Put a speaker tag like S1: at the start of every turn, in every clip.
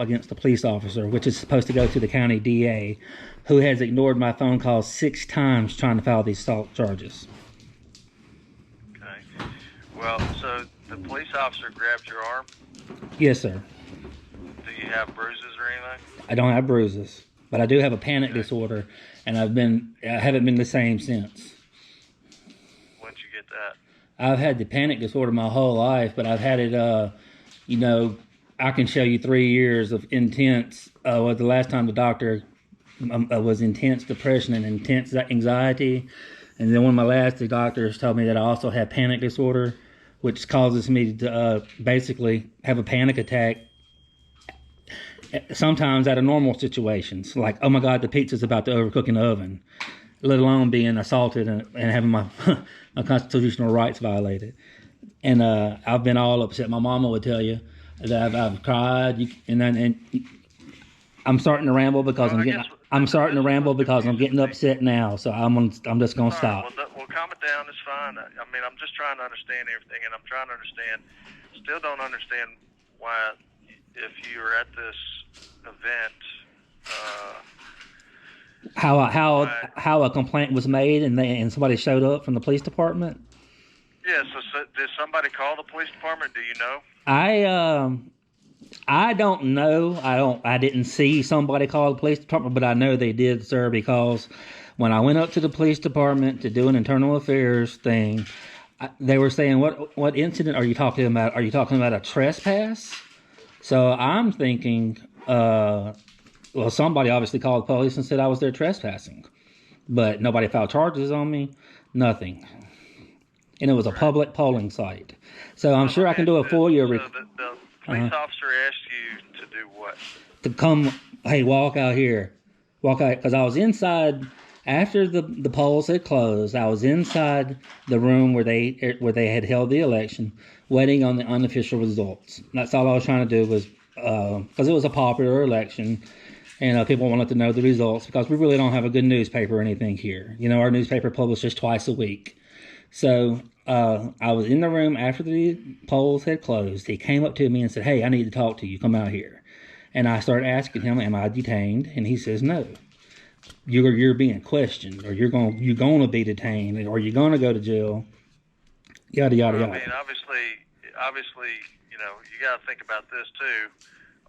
S1: against the police officer, which is supposed to go to the county DA, who has ignored my phone calls 6 times trying to file these assault charges.
S2: Okay. Well, so the police officer grabbed your arm?
S1: Yes, sir.
S2: Do you have bruises or anything?
S1: I don't have bruises, but I do have a panic disorder, and I haven't been the same since.
S2: When'd you get that?
S1: I've had the panic disorder my whole life, but I've had it, you know, I can show you 3 years of intense, the last time the doctor was intense depression and intense anxiety. And then one of my last doctors told me that I also have panic disorder, which causes me to basically have a panic attack sometimes out of normal situations. Like, oh my God, the pizza's about to overcook in the oven, let alone being assaulted and having my, my constitutional rights violated. And I've been all upset. My mama would tell you that I've cried, and I'm starting to ramble because I'm starting to ramble because I'm getting upset now. So I'm just gonna stop.
S2: Well, calm it down. It's fine. I mean, I'm just trying to understand everything, and I'm trying to understand. Still don't understand why, if you were at this event,
S1: how a complaint was made and somebody showed up from the police department.
S2: Yeah. So did somebody call the police department? Do you know?
S1: I don't know. I didn't see somebody call the police department, but I know they did, sir, because when I went up to the police department to do an internal affairs thing, they were saying, what incident are you talking about? Are you talking about a trespass? So I'm thinking, well, somebody obviously called the police and said I was there trespassing, but nobody filed charges on me, nothing. And it was a public polling site. So I'm sure I can do a full year.
S2: So the police officer asked you to do what?
S1: To come, hey, walk out here. Walk out, because I was inside, after the polls had closed, I was inside the room where they had held the election, waiting on the unofficial results. That's all I was trying to do was, because it was a popular election, and people wanted to know the results, because we really don't have a good newspaper or anything here. You know, our newspaper publishes twice a week. So I was in the room after the polls had closed. He came up to me and said, hey, I need to talk to you. Come out here. And I started asking him, am I detained? And he says, no. You're being questioned, or you're going to be detained, or you're going to go to jail. Yada, yada, yada.
S2: I mean, obviously, you know, you got to think about this too.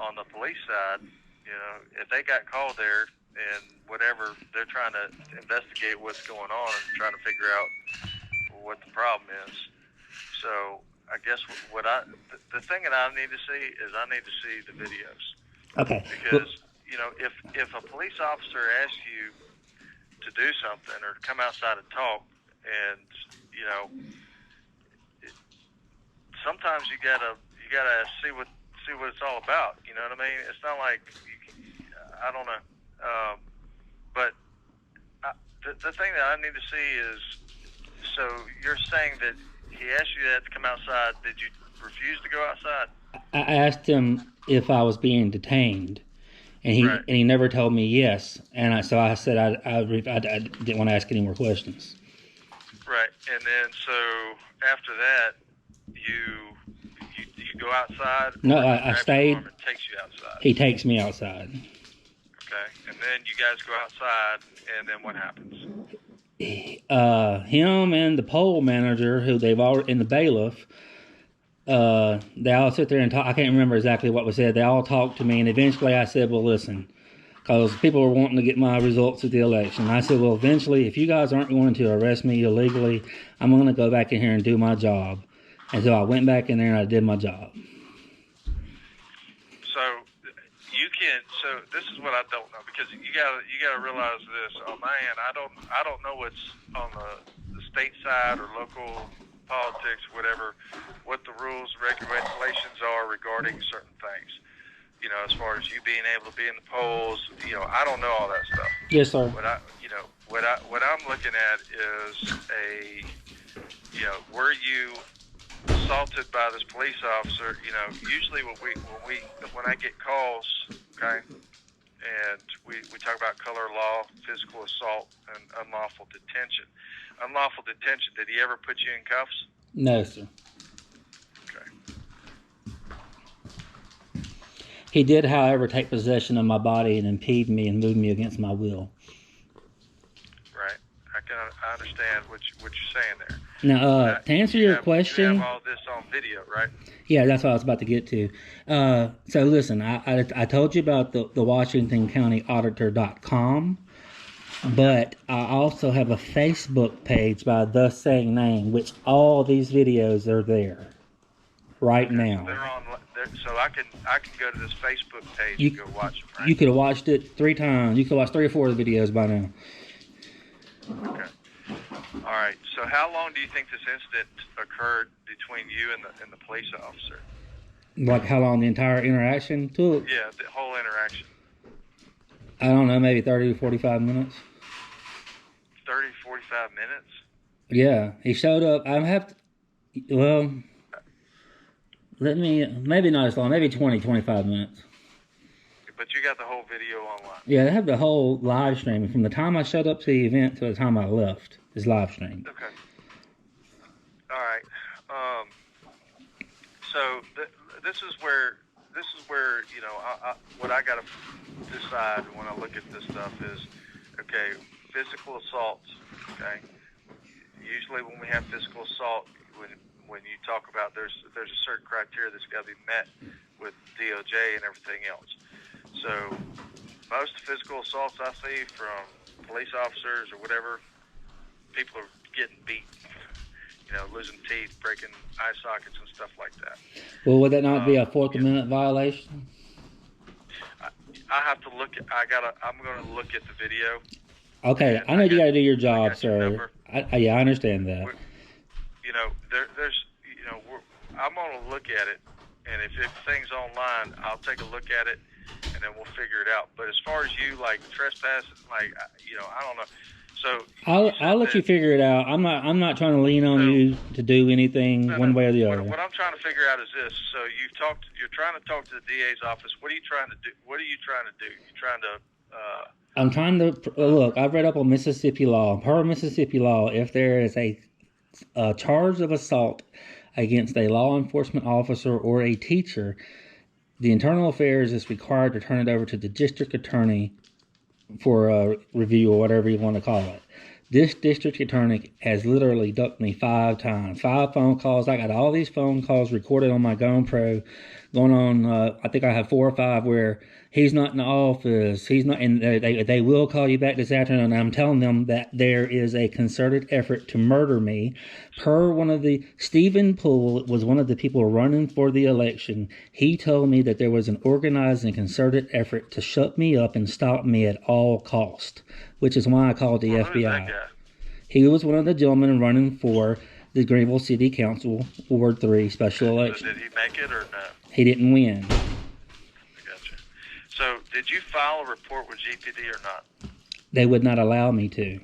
S2: On the police side, you know, if they got called there and whatever, they're trying to investigate what's going on and trying to figure out what the problem is. So I guess the thing that I need to see is I need to see the videos.
S1: Okay.
S2: Because, you know, if a police officer asks you to do something or come outside and talk, and, you know, sometimes you gotta see what it's all about. You know what I mean? It's not like I don't know. But the thing that I need to see is, so you're saying that he asked you that to come outside. Did you refuse to go outside?
S1: I asked him if I was being detained, and he never told me yes. And so I said I didn't want to ask any more questions.
S2: Right. And then so after that, you go outside?
S1: No, I stayed.
S2: It takes you outside.
S1: He takes me outside.
S2: Okay. And then you guys go outside, and then what happens?
S1: Him and the poll manager, who they've already, in the bailiff, they all sit there and talk. I can't remember exactly what was said. They all talked to me, and eventually I said, well, listen, because people were wanting to get my results of the election. I said, well, eventually, if you guys aren't going to arrest me illegally, I'm going to go back in here and do my job. And so I went back in there and I did my job.
S2: So this is what I don't know, because you gotta realize this. On my end, I don't know what's on the state side or local politics, whatever, what the rules, regulations are regarding certain things. You know, as far as you being able to be in the polls, you know, I don't know all that stuff.
S1: Yes, sir.
S2: What I'm looking at is were you assaulted by this police officer? You know, usually when I get calls, okay, and we talk about color law, physical assault, and unlawful detention. Unlawful detention, did he ever put you in cuffs?
S1: No, sir.
S2: Okay.
S1: He did, however, take possession of my body and impede me and move me against my will.
S2: Right. I understand what you're saying there.
S1: Now, to answer your question,
S2: you have all this on video, right?
S1: Yeah, that's what I was about to get to. So listen, I told you about the Washington County Auditor.com, but I also have a Facebook page by the same name, which all these videos are there right now.
S2: So I can go to this Facebook page and go watch them, right?
S1: You could have watched it 3 times. You could have watched 3 or 4 of the videos by now.
S2: Okay. All right. So how long do you think this incident occurred between you and the police officer?
S1: Like how long the entire interaction took?
S2: Yeah, the whole interaction.
S1: I don't know, maybe 30 to 45 minutes.
S2: 30, 45 minutes?
S1: Yeah, he showed up. Maybe not as long, maybe 20, 25 minutes.
S2: But you got the whole video online?
S1: Yeah, they have the whole live stream. From the time I showed up to the event to the time I left is live streamed.
S2: Okay. All right. So this is where what I got to decide when I look at this stuff is, okay, physical assaults. Okay. Usually when we have physical assault, when you talk about there's a certain criteria that's got to be met with DOJ and everything else. So most physical assaults I see from police officers or whatever, people are getting beat, losing teeth, breaking eye sockets and stuff like that.
S1: Well, would that not be a Fourth Amendment violation?
S2: I have to look at. I'm going to look at the video.
S1: Okay, I know you got to do your job, sir. I understand that.
S2: I'm going to look at it, and if things online, I'll take a look at it, and then we'll figure it out. But as far as you trespassing, I don't know. So
S1: I'll let you figure it out. I'm not trying to lean on you to do anything one way or the other.
S2: What I'm trying to figure out is this. So you're trying to talk to the DA's office. What are you trying to do? You're trying to
S1: I'm trying to look. I've read up on Mississippi law. Per Mississippi law, if there is a charge of assault against a law enforcement officer or a teacher, the Internal Affairs is required to turn it over to the district attorney for a review or whatever you want to call it. This district attorney has literally ducked me 5 times. 5 phone calls. I got all these phone calls recorded on my GoPro going on. I think I have 4 or 5 where he's not in the office. He's not, and they will call you back this afternoon. I'm telling them that there is a concerted effort to murder me. Stephen Poole was one of the people running for the election. He told me that there was an organized and concerted effort to shut me up and stop me at all cost, which is why I called the FBI. He was one of the gentlemen running for the Greenville City Council Ward 3 special election.
S2: So did he make it or no?
S1: He didn't win.
S2: Gotcha. So did you file a report with GPD or not?
S1: They would not allow me to.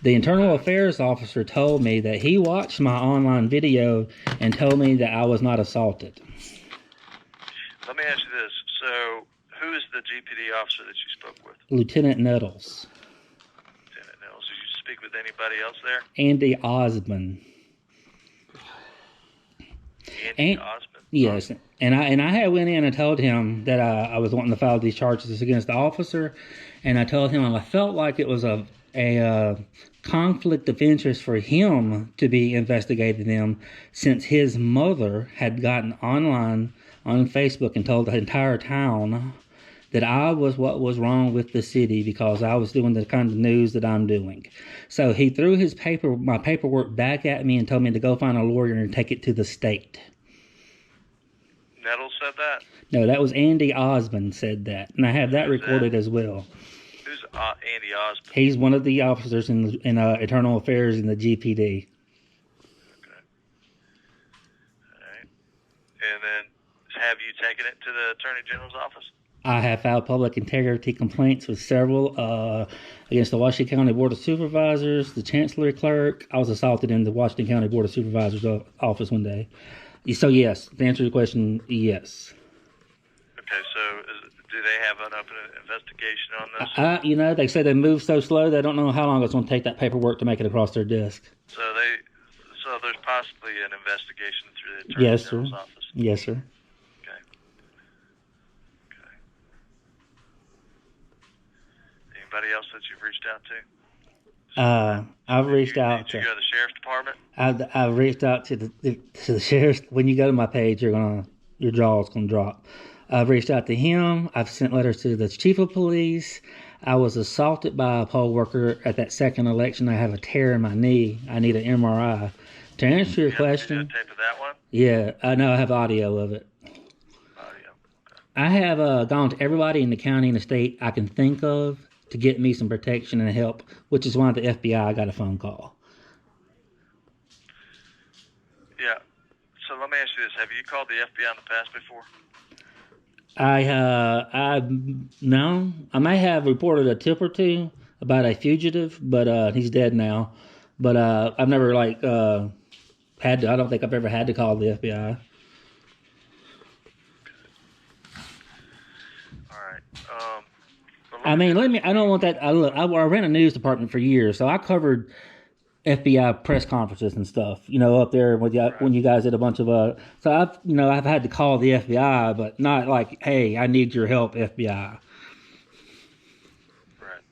S1: The Internal Affairs officer told me that he watched my online video and told me that I was not assaulted.
S2: Let me ask you this. So who is the GPD officer that you spoke with?
S1: Lieutenant Nettles.
S2: Lieutenant Nettles. Did you speak with anybody else there?
S1: Andy Osmond.
S2: Andy Osmond?
S1: Yes. And I had went in and told him that I was wanting to file these charges against the officer. And I told him I felt like it was a conflict of interest for him to be investigating them, since his mother had gotten online on Facebook and told the entire town that I was what was wrong with the city because I was doing the kind of news that I'm doing. So he threw my paperwork back at me and told me to go find a lawyer and take it to the state.
S2: Nettles said that?
S1: No, that was Andy Osmond said that, and I have that recorded as well.
S2: Who's Andy Osmond?
S1: He's one of the officers in Internal Affairs in the GPD.
S2: Okay. All right. And then have you taken it to the Attorney General's office?
S1: I have filed public integrity complaints with several against the Washington County Board of Supervisors, the Chancellery Clerk. I was assaulted in the Washington County Board of Supervisors office one day. So yes, to answer your question, yes.
S2: Okay, so do they have an open investigation on this?
S1: They say they move so slow they don't know how long it's going to take that paperwork to make it across their desk.
S2: So there's possibly an investigation through the Attorney General's office?
S1: Yes, sir.
S2: Okay. Anybody else that you've reached out to?
S1: I've reached out
S2: Did you
S1: to.
S2: go to the sheriff's department?
S1: I've reached out to the sheriff. When you go to my page, your jaw's gonna drop. I've reached out to him. I've sent letters to the chief of police. I was assaulted by a poll worker at that second election. I have a tear in my knee. I need an MRI. To answer your question,
S2: Did you tape of that one?
S1: yeah, I know I have audio of it.
S2: Audio. Okay.
S1: I have gone to everybody in the county and the state I can think of to get me some protection and help, which is why the FBI got a phone call.
S2: Yeah. So let me ask you this: have you called the FBI in the past before?
S1: No, I may have reported a tip or two about a fugitive, but he's dead now. But I've never had to. I don't think I've ever had to call the FBI.
S2: All right.
S1: I mean, I don't want that. I ran a news department for years, so I covered FBI press conferences and stuff, up there with when you guys did a bunch of so I've had to call the FBI, but not like, hey, I need your help, FBI.
S2: Right.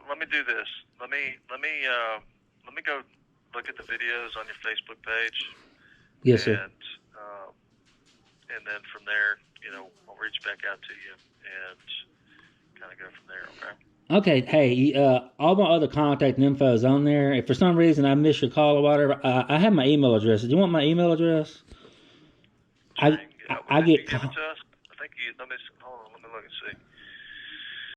S2: Let me do this. Let me go look at the videos on your Facebook page.
S1: Yes, sir.
S2: And then from there, I'll reach back out to you and kind of go from there. Okay.
S1: Okay, hey, all my other contact info is on there. If for some reason I miss your call or whatever, I have my email address. Do you want my email address?
S2: I get. Give it to us. I think you. Hold on. Let me look and see.